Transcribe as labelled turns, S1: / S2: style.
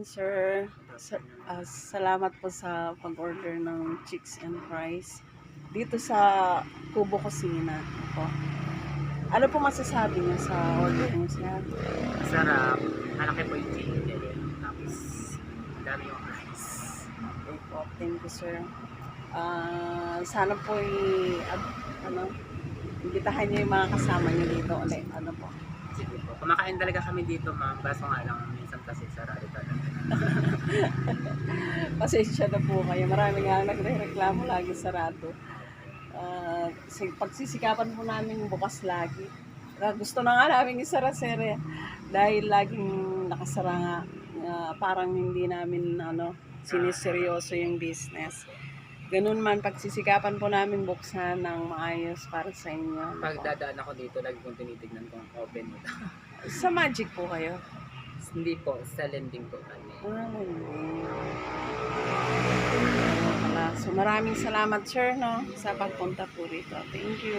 S1: sir. Salamat po sa pag-order ng chicks and fries dito sa Kubo Kusina. Po. Ano po masasabi niyo sa order niyo, sir?
S2: Masarap. Malaki po yung chicken. Tapos, dami yung ice.
S1: Okay po. Thank you, sir. Sana po imbitahan niyo yung mga kasama niyo dito ulit. Ano po?
S2: Sige po. Kumakain talaga kami dito, ma'am. Kaso nga lang, minsan kasi sarado talaga.
S1: Pasensya na po kayo. Marami nga nagre-reklamo lagi sarado. Pagsisikapan po namin bukas lagi. Gusto na nga namin isara, sir, dahil laging nakasara nga. Parang hindi namin siniseryoso yung business. Ganun man, pagsisikapan po namin buksan ng maayos para sa inyo.
S2: Pag dadaan ako dito, lagi kong tinitignan kung open nito.
S1: Sa Magic po kayo?
S2: Hindi po, sa lending po kami.
S1: So maraming salamat, sir, sa pagpunta po rito. Thank you.